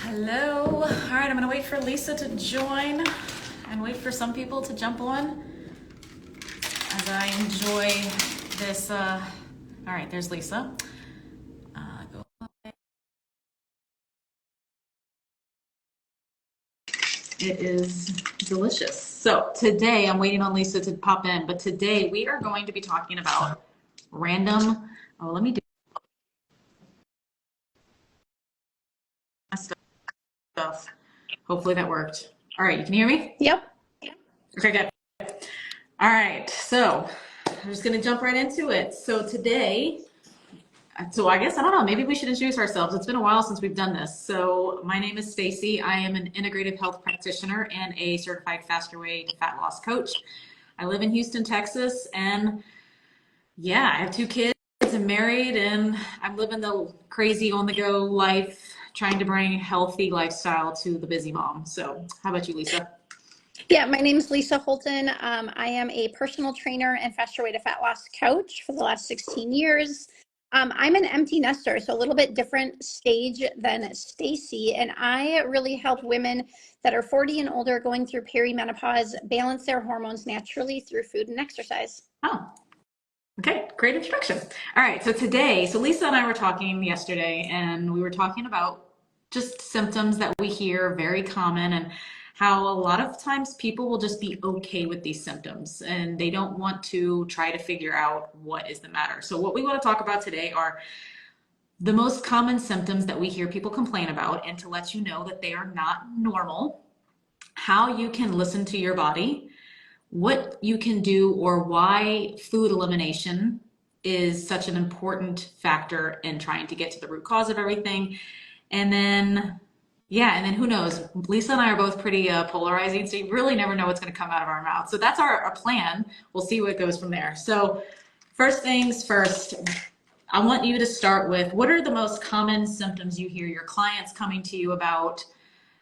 Hello. All right, I'm gonna wait for Lisa to join and wait for some people to jump on as I enjoy this. All right, there's Lisa. Go. It is delicious. So today, I'm waiting on Lisa to pop in, but today we are going to be talking about random, oh, let me do my stuff. Hopefully that worked. All right, you can hear me? Yep. Okay, good. All right, so I'm just gonna jump right into it. So today, I guess, I don't know, maybe we should introduce ourselves. It's been a while since we've done this. So my name is Stacey. I am an integrative health practitioner and a certified faster way to fat loss coach. I live in Houston, Texas, and yeah, I have 2 kids. I'm married, and I'm living the crazy on the go life, trying to bring healthy lifestyle to the busy mom. So how about you, Lisa? Yeah, my name is Lisa Holton. I am a personal trainer and faster way to fat loss coach for the last 16 years. I'm an empty nester, so a little bit different stage than Stacey, and I really help women that are 40 and older going through perimenopause balance their hormones naturally through food and exercise. Oh, okay, great introduction. All right, so today, so Lisa and I were talking yesterday, and we were talking about just symptoms that we hear very common, and how a lot of times people will just be okay with these symptoms and they don't want to try to figure out what is the matter. So what we want to talk about today are the most common symptoms that we hear people complain about, and to let you know that they are not normal, how you can listen to your body, what you can do, or why food elimination is such an important factor in trying to get to the root cause of everything. And then, yeah, and then who knows? Lisa and I are both pretty polarizing, so you really never know what's going to come out of our mouth. So that's our plan. We'll see what goes from there. So first things first, I want you to start with, what are the most common symptoms you hear your clients coming to you about,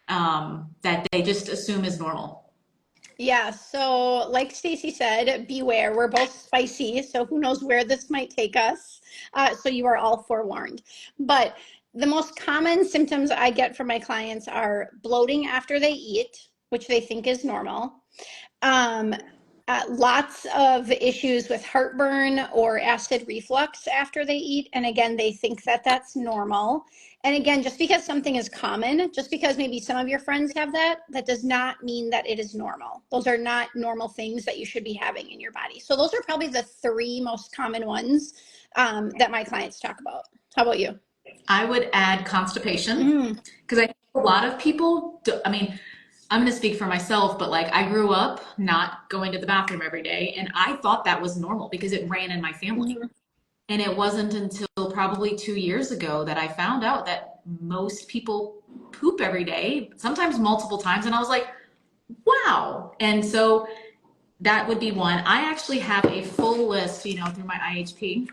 that they just assume is normal? Yeah, so like Stacey said, beware. We're both spicy, so who knows where this might take us. So you are all forewarned. But the most common symptoms I get from my clients are bloating after they eat, which they think is normal. Um, Lots of issues with heartburn or acid reflux after they eat. And again, they think that that's normal. And again, just because something is common, just because maybe some of your friends have that, that does not mean that it is normal. Those are not normal things that you should be having in your body. So those are probably the 3 most common ones that my clients talk about. How about you? I would add constipation, because I think a lot of people, I mean, I'm going to speak for myself, but like I grew up not going to the bathroom every day, and I thought that was normal because it ran in my family. Mm-hmm. And it wasn't until probably 2 years ago that I found out that most people poop every day, sometimes multiple times. And I was like, wow. And so that would be one. I actually have a full list, through my IHP.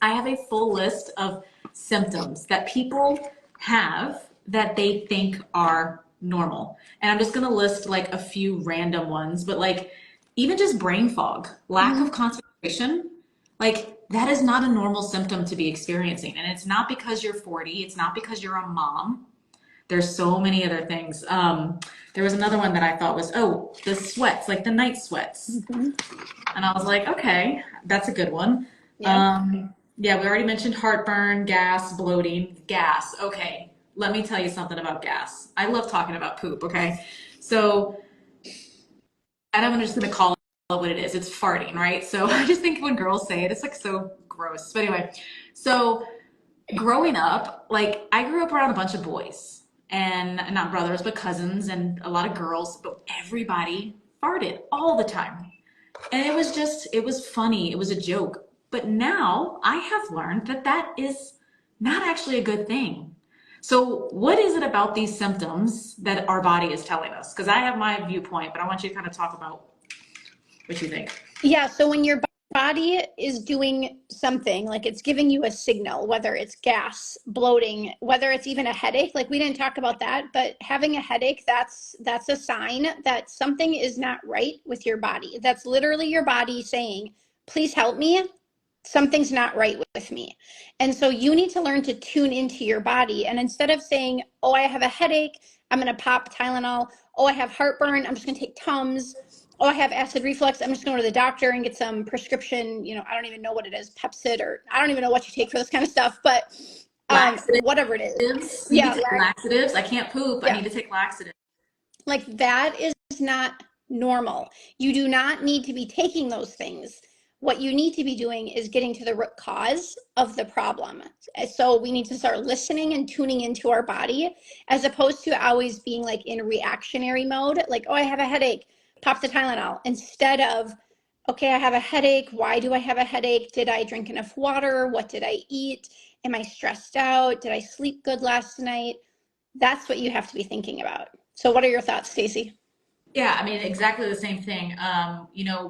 I have a full list of symptoms that people have that they think are normal. And I'm just going to list like a few random ones, but like even just brain fog, lack of concentration, like that is not a normal symptom to be experiencing. And it's not because you're 40, it's not because you're a mom. There's so many other things. There was another one that I thought was, oh, the sweats, like the night sweats. Mm-hmm. And I was like, okay, that's a good one. Yep. Yeah, we already mentioned heartburn, gas, bloating, gas. Okay, let me tell you something about gas. I love talking about poop, okay? So, and I'm just gonna call it what it is. It's farting, right? So I just think when girls say it, it's like so gross. But anyway, so growing up, like I grew up around a bunch of boys, and not brothers, but cousins, and a lot of girls, but everybody farted all the time. And it was funny. It was a joke. But now I have learned that that is not actually a good thing. So what is it about these symptoms that our body is telling us? Because I have my viewpoint, but I want you to kind of talk about what you think. Yeah, so when your body is doing something, like it's giving you a signal, whether it's gas, bloating, whether it's even a headache, like we didn't talk about that, but having a headache, that's a sign that something is not right with your body. That's literally your body saying, please help me. something's not right with me. And so you need to learn to tune into your body. And instead of saying, oh, I have a headache, I'm going to pop Tylenol. Oh, I have heartburn, I'm just going to take Tums. Oh, I have acid reflux, I'm just going to go to the doctor and get some prescription, I don't even know what it is, Pepsid, or I don't even know what you take for this kind of stuff, but whatever it is. Laxatives. You Yeah, can take laxatives. I can't poop. I yeah. need to take laxatives. Like that is not normal. You do not need to be taking those things. What you need to be doing is getting to the root cause of the problem. So we need to start listening and tuning into our body as opposed to always being like in reactionary mode, like, oh, I have a headache, pop the Tylenol, instead of, okay, I have a headache. Why do I have a headache? Did I drink enough water? What did I eat? Am I stressed out? Did I sleep good last night? That's what you have to be thinking about. So what are your thoughts, Stacey? Yeah, I mean, exactly the same thing.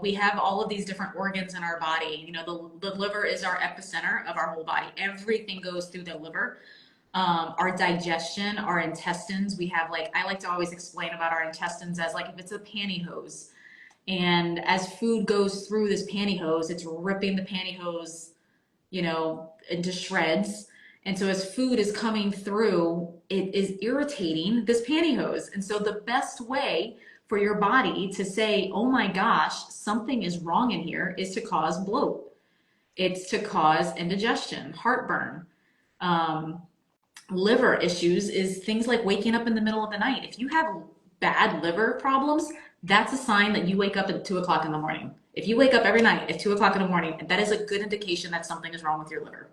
We have all of these different organs in our body. The liver is our epicenter of our whole body. Everything goes through the liver. Our digestion, our intestines, we have like, I like to always explain about our intestines as like if it's a pantyhose. And as food goes through this pantyhose, it's ripping the pantyhose, into shreds. And so as food is coming through, it is irritating this pantyhose. And so the best way for your body to say, oh my gosh, something is wrong in here, is to cause bloat. It's to cause indigestion, heartburn, um, liver issues is things like waking up in the middle of the night. If you have bad liver problems, that's a sign that you wake up at 2 o'clock in the morning. If you wake up every night at 2 o'clock in the morning, that is a good indication that something is wrong with your liver.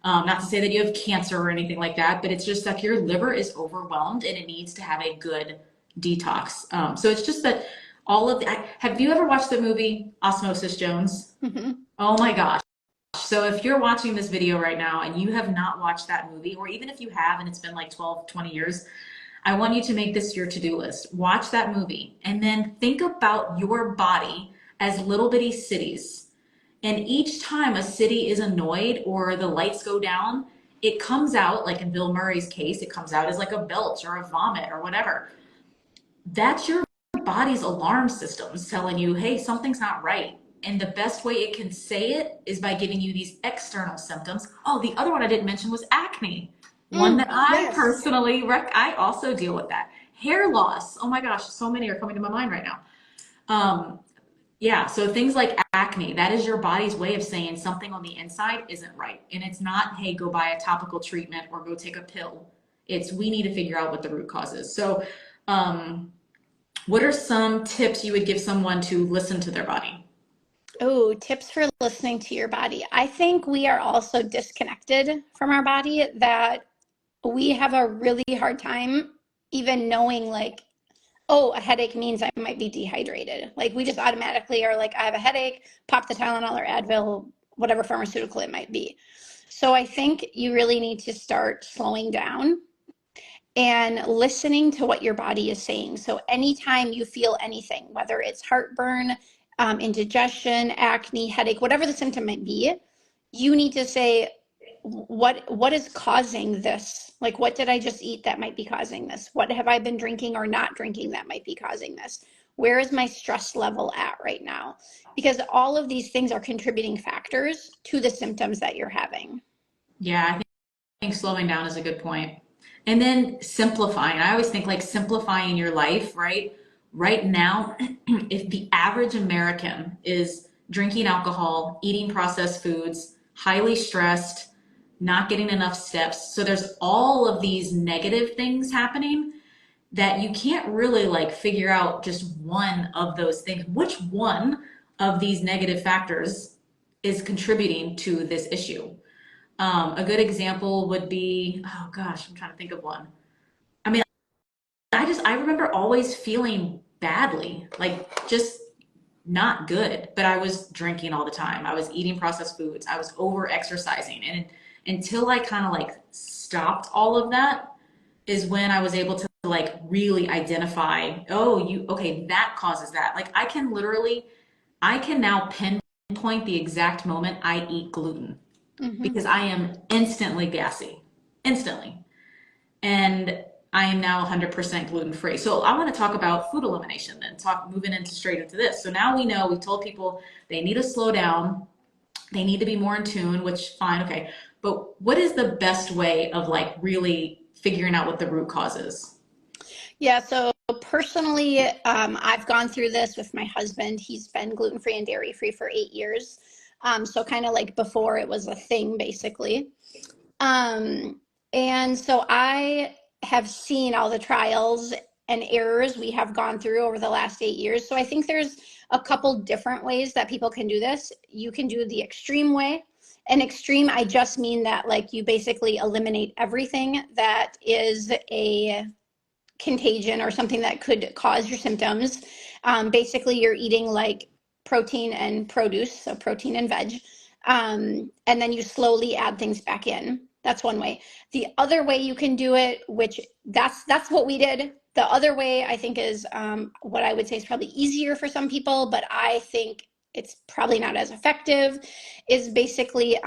Not to say that you have cancer or anything like that, but it's just like your liver is overwhelmed and it needs to have a good detox. So it's just that have you ever watched the movie Osmosis Jones? Mm-hmm. Oh my gosh. So if you're watching this video right now and you have not watched that movie, or even if you have and it's been like 12, 20 years, I want you to make this your to-do list. Watch that movie and then think about your body as little bitty cities. And each time a city is annoyed or the lights go down, it comes out, like in Bill Murray's case, it comes out as like a belch or a vomit or whatever. That's your body's alarm systems telling you, hey, something's not right. And the best way it can say it is by giving you these external symptoms. Oh, the other one I didn't mention was acne. One that I Yes. personally, I also deal with that. Hair loss. Oh my gosh, so many are coming to my mind right now. Yeah, so things like acne, that is your body's way of saying something on the inside isn't right. And it's not, hey, go buy a topical treatment or go take a pill. It's, we need to figure out what the root cause is. So, what are some tips you would give someone to listen to their body? Oh, tips for listening to your body. I think we are all so disconnected from our body that we have a really hard time even knowing, like, oh, a headache means I might be dehydrated. Like we just automatically are like, I have a headache, pop the Tylenol or Advil, whatever pharmaceutical it might be. So I think you really need to start slowing down and listening to what your body is saying. So anytime you feel anything, whether it's heartburn, indigestion, acne, headache, whatever the symptom might be, you need to say, what is causing this? Like, what did I just eat that might be causing this? What have I been drinking or not drinking that might be causing this? Where is my stress level at right now? Because all of these things are contributing factors to the symptoms that you're having. Yeah, I think slowing down is a good point. And then simplifying. I always think like simplifying your life, right? Right now, if the average American is drinking alcohol, eating processed foods, highly stressed, not getting enough steps, so there's all of these negative things happening that you can't really like figure out just one of those things. Which one of these negative factors is contributing to this issue? A good example would be, oh gosh, I'm trying to think of one. I mean, I remember always feeling badly, like just not good, but I was drinking all the time. I was eating processed foods. I was over exercising. And until I kind of like stopped all of that is when I was able to like really identify, oh, okay, that causes that. Like I can now pinpoint the exact moment I eat gluten Mm-hmm. because I am instantly gassy, instantly. And I am now 100% gluten free. So I want to talk about food elimination then, moving into straight into this. So now we know, we told people they need to slow down. They need to be more in tune, which fine, okay. But what is the best way of like really figuring out what the root cause is? Yeah, so personally, I've gone through this with my husband. He's been gluten-free and dairy-free for 8 years. So kind of like before it was a thing, basically. Um, and so I have seen all the trials and errors we have gone through over the last 8 years. So I think there's a couple different ways that people can do this. You can do the extreme way. And extreme, I just mean that like you basically eliminate everything that is a contagion or something that could cause your symptoms. Basically, you're eating like protein and produce, so protein and veg, and then you slowly add things back in. That's one way. The other way you can do it, which that's what we did. The other way I think is what I would say is probably easier for some people, but I think it's probably not as effective, is basically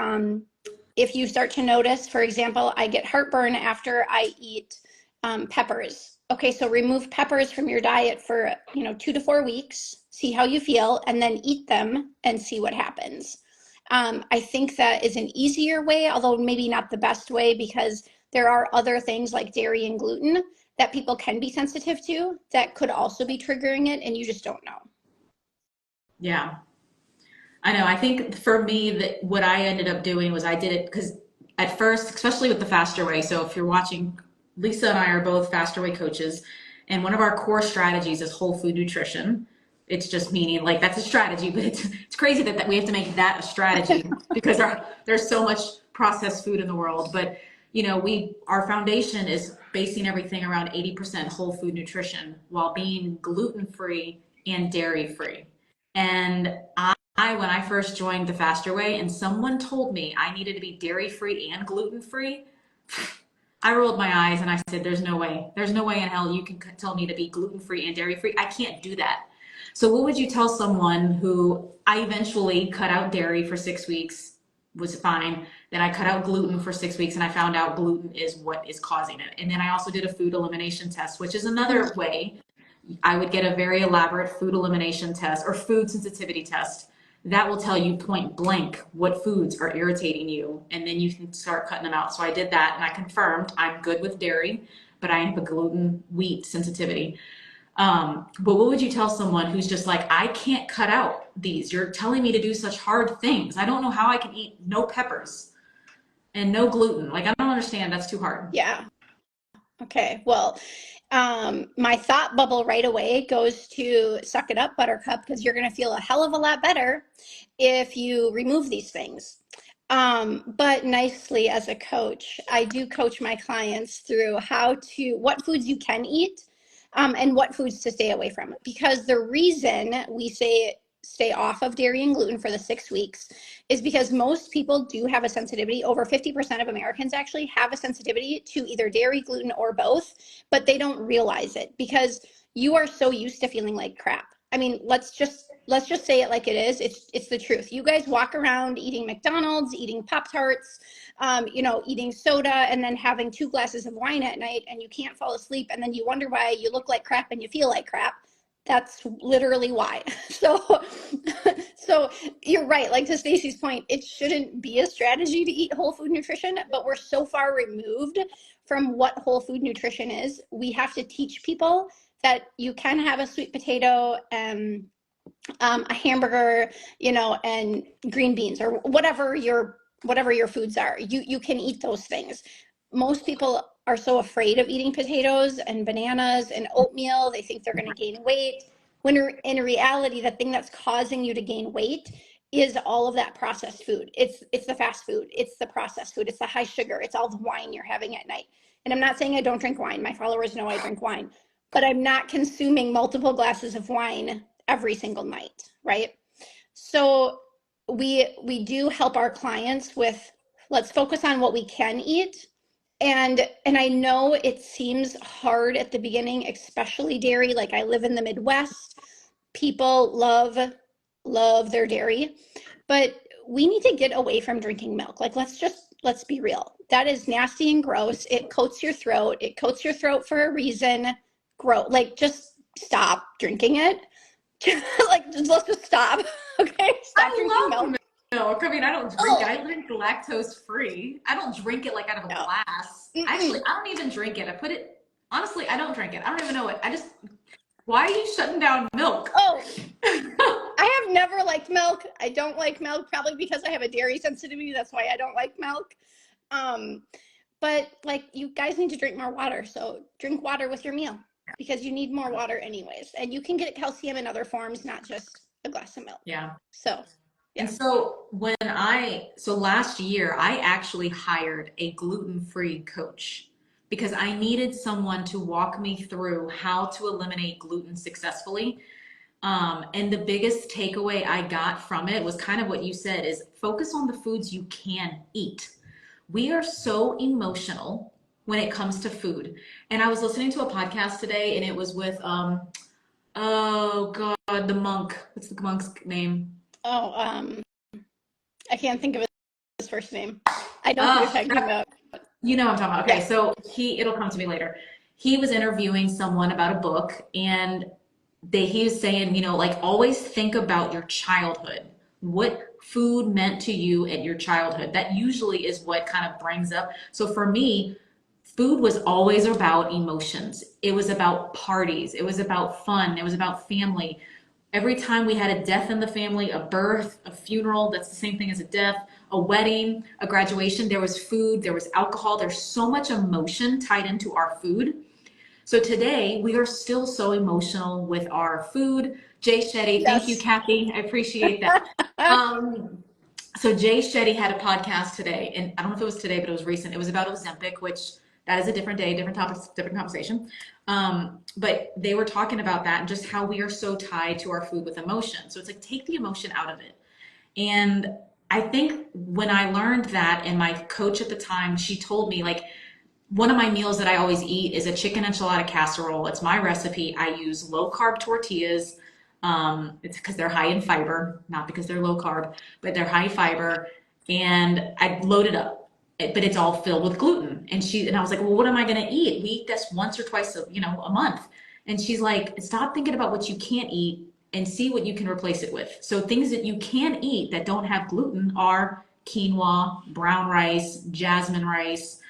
if you start to notice, for example, I get heartburn after I eat peppers. Okay, so remove peppers from your diet for 2 to 4 weeks, see how you feel, and then eat them and see what happens. I think that is an easier way, although maybe not the best way, because there are other things like dairy and gluten that people can be sensitive to that could also be triggering it, and you just don't know. Yeah, I know. I think for me that what I ended up doing was I did it because at first, especially with the faster way. So if you're watching, Lisa and I are both faster way coaches, and one of our core strategies is whole food nutrition. It's just meaning like that's a strategy, but it's crazy that we have to make that a strategy because there's so much processed food in the world. But our foundation is basing everything around 80% whole food nutrition while being gluten free and dairy free. And when I first joined the faster way and someone told me I needed to be dairy free and gluten free, I rolled my eyes and I said, there's no way. There's no way in hell you can tell me to be gluten free and dairy free. I can't do that. So what would you tell someone who I eventually cut out dairy for 6 weeks, was fine. Then I cut out gluten for 6 weeks and I found out gluten is what is causing it. And then I also did a food elimination test, which is another way. I would get a very elaborate food elimination test or food sensitivity test that will tell you point blank what foods are irritating you, and then you can start cutting them out. So I did that and I confirmed I'm good with dairy, but I have a gluten wheat sensitivity. But what would you tell someone who's just like, I can't cut out these, you're telling me to do such hard things, I don't know how I can eat no peppers and no gluten, like I don't understand, that's too hard. Yeah. Okay. Well, my thought bubble right away goes to suck it up, Buttercup, because you're going to feel a hell of a lot better if you remove these things. But nicely, as a coach, I do coach my clients through what foods you can eat, and what foods to stay away from. Because the reason we say stay off of dairy and gluten for the 6 weeks is because most people do have a sensitivity. Over 50% of Americans actually have a sensitivity to either dairy, gluten, or both, but they don't realize it because you are so used to feeling like crap. I mean, let's just say it like it is. It's the truth. You guys walk around eating McDonald's, eating Pop-Tarts, eating soda, and then having 2 glasses of wine at night, and you can't fall asleep, and then you wonder why you look like crap and you feel like crap. That's literally why. So, so you're right. Like to Stacey's point, it shouldn't be a strategy to eat whole food nutrition, but we're so far removed from what whole food nutrition is. We have to teach people that you can have a sweet potato and a hamburger, and green beans or whatever your foods are. You can eat those things. Most people are so afraid of eating potatoes and bananas and oatmeal. They think they're going to gain weight. When in reality, the thing that's causing you to gain weight is all of that processed food. It's the fast food. It's the processed food. It's the high sugar. It's all the wine you're having at night. And I'm not saying I don't drink wine. My followers know I drink wine, but I'm not consuming multiple glasses of wine every single night, right? So we do help our clients with, let's focus on what we can eat. And I know it seems hard at the beginning, especially dairy. Like I live in the Midwest. People love their dairy, but we need to get away from drinking milk. Like let's be real. That is nasty and gross. It coats your throat. It coats your throat for a reason. Like just stop drinking it. Like let's just stop. Okay, stop drinking milk. milk. I mean, I don't drink it. Oh, I drink lactose free. I don't drink it like out of a no. glass. Actually, Mm-mm. I don't even drink it. I put it, honestly, I don't drink it. I don't even know it. Why are you shutting down milk? Oh, I have never liked milk. I don't like milk, probably because I have a dairy sensitivity. That's why I don't like milk. Um, but like you guys need to drink more water. So drink water with your meal because you need more water anyways. And you can get calcium in other forms, not just a glass of milk. Yeah. So And yeah. so so last year, I actually hired a gluten-free coach because I needed someone to walk me through how to eliminate gluten successfully. And the biggest takeaway I got from it was kind of what you said is focus on the foods you can eat. We are so emotional when it comes to food. And I was listening to a podcast today and it was with oh God, the monk. What's the monk's name? Oh, I can't think of his first name. I know who you're Oh, talking about. you know what I'm talking about. Okay, Yeah. so it'll come to me later. He was interviewing someone about a book and he was saying, like always think about your childhood. What food meant to you at your childhood? That usually is what kind of brings up. So for me, food was always about emotions. It was about parties. It was about fun. It was about family. Every time we had a death in the family, a birth, a funeral, that's the same thing as a death, a wedding, a graduation, there was food, there was alcohol. There's so much emotion tied into our food. So today we are still so emotional with our food. Jay Shetty, thank you, Yes. Kathy. I appreciate that. Um, so Jay Shetty had a podcast today, and I don't know if it was today, but it was recent. It was about Ozempic, which that is a different day, different topic, different conversation. But they were talking about that and just how we are so tied to our food with emotion. So it's like take the emotion out of it. And I think when I learned that, and my coach at the time, she told me like one of my meals that I always eat is a chicken enchilada casserole. It's my recipe. I use low carb tortillas. It's because they're high in fiber, not because they're low carb, but they're high fiber. And I load it up, but it's all filled with gluten. And I was like, well, what am I going to eat? We eat this once or twice, a month. And she's like, stop thinking about what you can't eat and see what you can replace it with. So things that you can eat that don't have gluten are quinoa, brown rice, jasmine rice,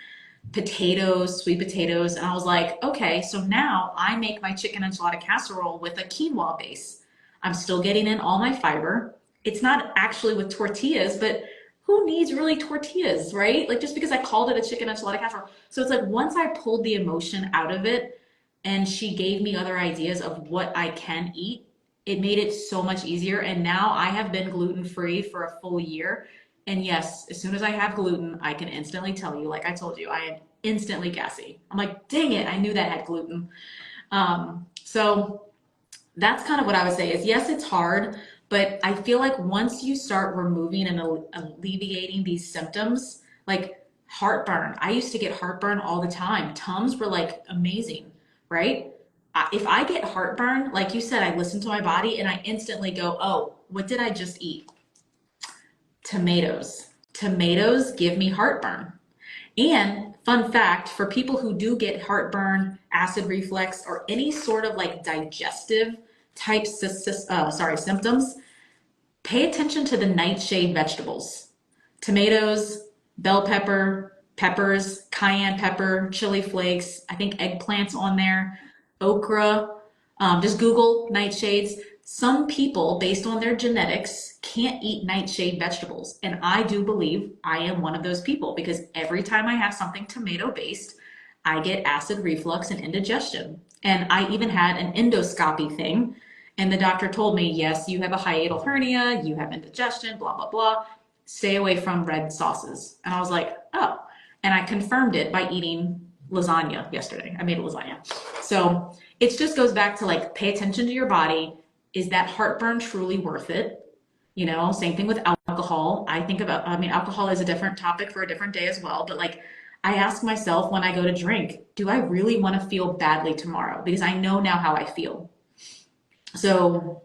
potatoes, sweet potatoes. And I was like, okay, so now I make my chicken enchilada casserole with a quinoa base. I'm still getting in all my fiber. It's not actually with tortillas, but who needs really tortillas, right? Like just because I called it a chicken enchilada casserole. So it's like once I pulled the emotion out of it and she gave me other ideas of what I can eat, it made it so much easier. And now I have been gluten free for a full year. And yes, as soon as I have gluten, I can instantly tell you, like I told you, I am instantly gassy. I'm like, dang it, I knew that had gluten. So that's kind of what I would say is yes, it's hard, but I feel like once you start removing and alleviating these symptoms, like heartburn, I used to get heartburn all the time. Tums were like amazing, right? If I get heartburn, like you said, I listen to my body and I instantly go, oh, what did I just eat? Tomatoes. Tomatoes give me heartburn. And fun fact for people who do get heartburn, acid reflux, or any sort of like digestive type symptoms, pay attention to the nightshade vegetables. Tomatoes, bell pepper, peppers, cayenne pepper, chili flakes, I think eggplants on there, okra. Just Google nightshades. Some people, based on their genetics, can't eat nightshade vegetables. And I do believe I am one of those people because every time I have something tomato based, I get acid reflux and indigestion. And I even had an endoscopy thing. And the doctor told me, yes, you have a hiatal hernia, you have indigestion, blah, blah, blah. Stay away from red sauces. And I was like, oh. And I confirmed it by eating lasagna yesterday. I made a lasagna. So it just goes back to like, pay attention to your body. Is that heartburn truly worth it? Same thing with alcohol. Alcohol is a different topic for a different day as well. But like, I ask myself when I go to drink, do I really want to feel badly tomorrow? Because I know now how I feel. So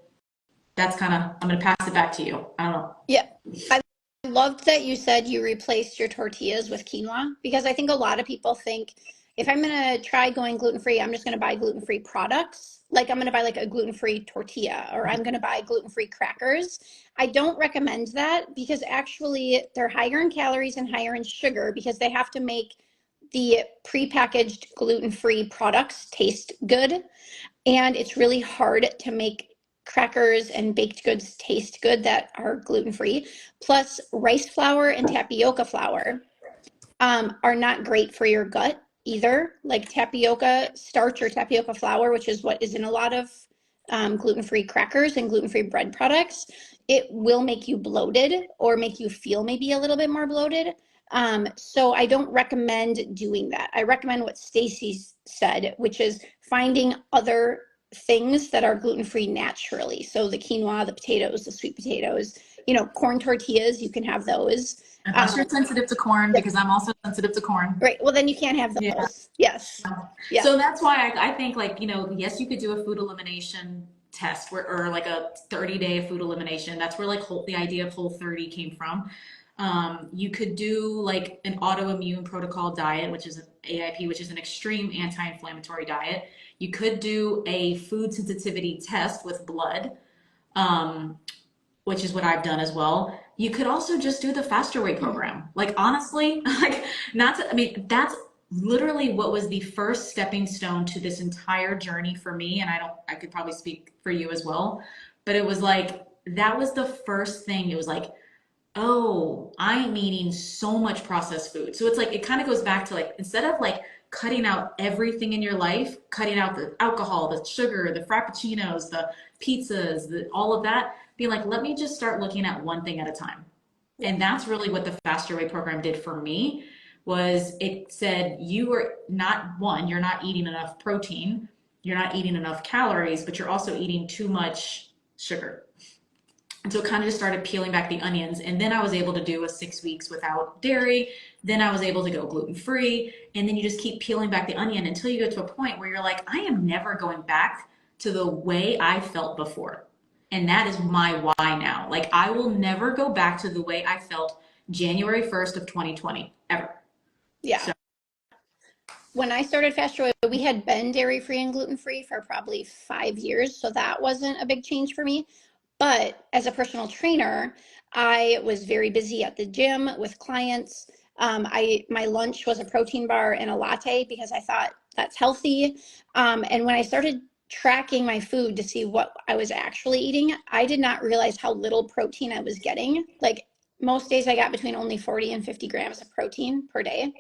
that's I'm going to pass it back to you. I don't know. Yeah. I loved that you said you replaced your tortillas with quinoa because I think a lot of people think if I'm gonna try going gluten-free, I'm just gonna buy gluten-free products. Like I'm gonna buy like a gluten-free tortilla, or I'm gonna buy gluten-free crackers. I don't recommend that because actually they're higher in calories and higher in sugar because they have to make the prepackaged gluten-free products taste good. And it's really hard to make crackers and baked goods taste good that are gluten-free. Plus, rice flour and tapioca flour are not great for your gut either. Like tapioca starch or tapioca flour, which is what is in a lot of gluten-free crackers and gluten-free bread products, it will make you bloated or make you feel maybe a little bit more bloated. So I don't recommend doing that. I recommend what Stacey said, which is finding other things that are gluten-free naturally. So the quinoa, the potatoes, the sweet potatoes, corn tortillas, you can have those. Unless you're sensitive to corn, because I'm also sensitive to corn. Right. Well, then you can't have Yeah. those. Yes. Yeah. So that's why I think, like, yes, you could do a food elimination test or like a 30-day food elimination. That's where like the idea of Whole30 came from. You could do like an autoimmune protocol diet, which is an AIP, which is an extreme anti-inflammatory diet. You could do a food sensitivity test with blood, which is what I've done as well. You could also just do the faster way program. Like honestly, like not to, I mean, that's literally what was the first stepping stone to this entire journey for me. And I could probably speak for you as well, but it was like, that was the first thing. It was like, oh, I'm eating so much processed food. So it's like, it kind of goes back to like, instead of like cutting out everything in your life, cutting out the alcohol, the sugar, the frappuccinos, the pizzas, all of that, being like, let me just start looking at one thing at a time. And that's really what the Faster Way program did for me, was it said, you're not eating enough protein, you're not eating enough calories, but you're also eating too much sugar. And so it kind of just started peeling back the onions. And then I was able to do a 6 weeks without dairy. Then I was able to go gluten free. And then you just keep peeling back the onion until you get to a point where you're like, I am never going back to the way I felt before. And that is my why now. Like, I will never go back to the way I felt January 1st of 2020, ever. Yeah. So, when I started Faster Way, we had been dairy free and gluten free for probably 5 years. So that wasn't a big change for me. But as a personal trainer, I was very busy at the gym with clients. My lunch was a protein bar and a latte because I thought that's healthy. And when I started tracking my food to see what I was actually eating, I did not realize how little protein I was getting. Like most days I got between only 40 and 50 grams of protein per day.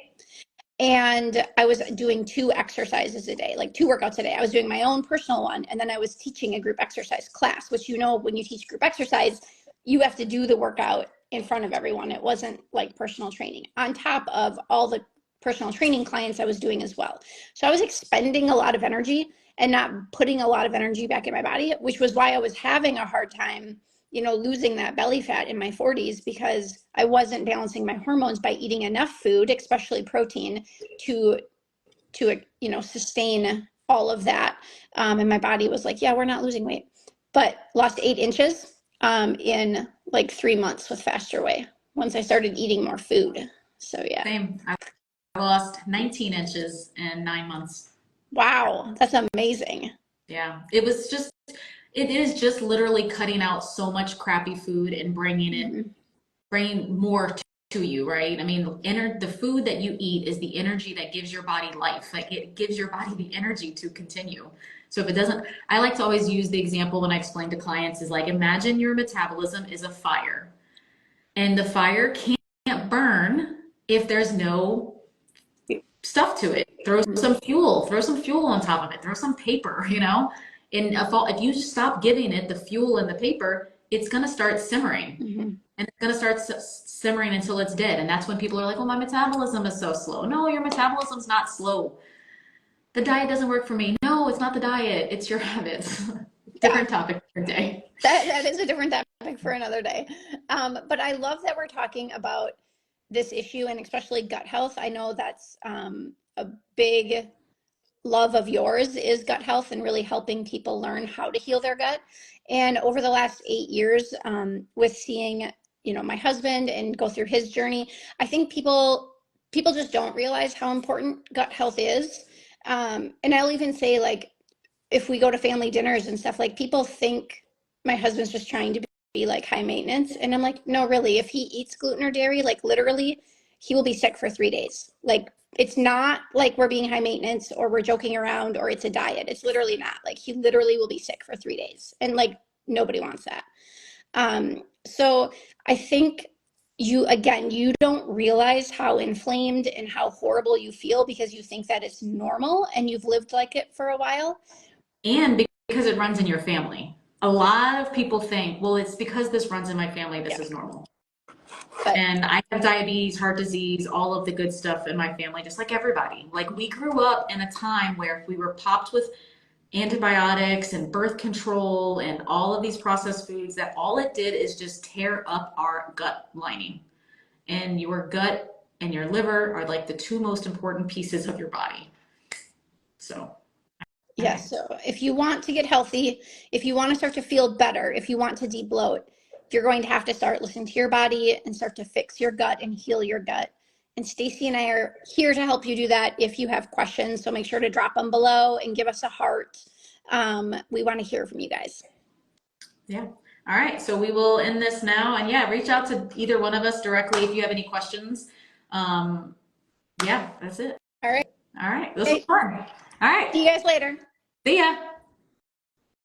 And I was doing 2 exercises a day, like 2 workouts a day. I was doing my own personal one, and then I was teaching a group exercise class, which, when you teach group exercise, you have to do the workout in front of everyone. It wasn't like personal training on top of all the personal training clients I was doing as well. So I was expending a lot of energy and not putting a lot of energy back in my body, which was why I was having a hard time losing that belly fat in my 40s, because I wasn't balancing my hormones by eating enough food, especially protein, to sustain all of that. And my body was like, yeah, we're not losing weight, but lost 8 inches in like 3 months with Faster Way once I started eating more food. So yeah. same. I lost 19 inches in 9 months. Wow, that's amazing. Yeah, it is just literally cutting out so much crappy food and bringing more to you, right? I mean, the food that you eat is the energy that gives your body life. Like, it gives your body the energy to continue. So if it doesn't, I like to always use the example when I explain to clients is like, imagine your metabolism is a fire, and the fire can't burn if there's no stuff to it. Throw some fuel on top of it, throw some paper, And if you just stop giving it the fuel and the paper, it's going to start simmering. And it's going to start simmering until it's dead. And that's when people are like, well, my metabolism is so slow. No, your metabolism's not slow. The diet doesn't work for me. No, it's not the diet. It's your habits. Different topic for a day. That is a different topic for another day. But I love that we're talking about this issue, and especially gut health. I know that's a big love of yours is gut health and really helping people learn how to heal their gut. And over the last 8 years, with seeing, my husband and go through his journey, I think people people just don't realize how important gut health is. And I'll even say, like, if we go to family dinners and stuff, like, people think my husband's just trying to be like high maintenance. And I'm like, no, really, if he eats gluten or dairy, like literally, he will be sick for 3 days. Like, it's not like we're being high maintenance or we're joking around or it's a diet. It's literally not. Like, he literally will be sick for 3 days. And like, nobody wants that. So I think you don't realize how inflamed and how horrible you feel because you think that it's normal and you've lived like it for a while. And because it runs in your family. A lot of people think, well, it's because this runs in my family, this Yeah. is normal. But And I have diabetes, heart disease, all of the good stuff in my family, just like everybody. Like, we grew up in a time where if we were popped with antibiotics and birth control and all of these processed foods, that all it did is just tear up our gut lining. And your gut and your liver are like the two most important pieces of your body. So, yes, so if you want to get healthy, if you want to start to feel better, if you want to debloat, you're going to have to start listening to your body and start to fix your gut and heal your gut. And Stacey and I are here to help you do that if you have questions. So make sure to drop them below and give us a heart. We want to hear from you guys. yeah. All right. So we will end this now. And yeah, reach out to either one of us directly if you have any questions. Yeah, that's it. All right. All right. This was fun. All right. See you guys later. See ya.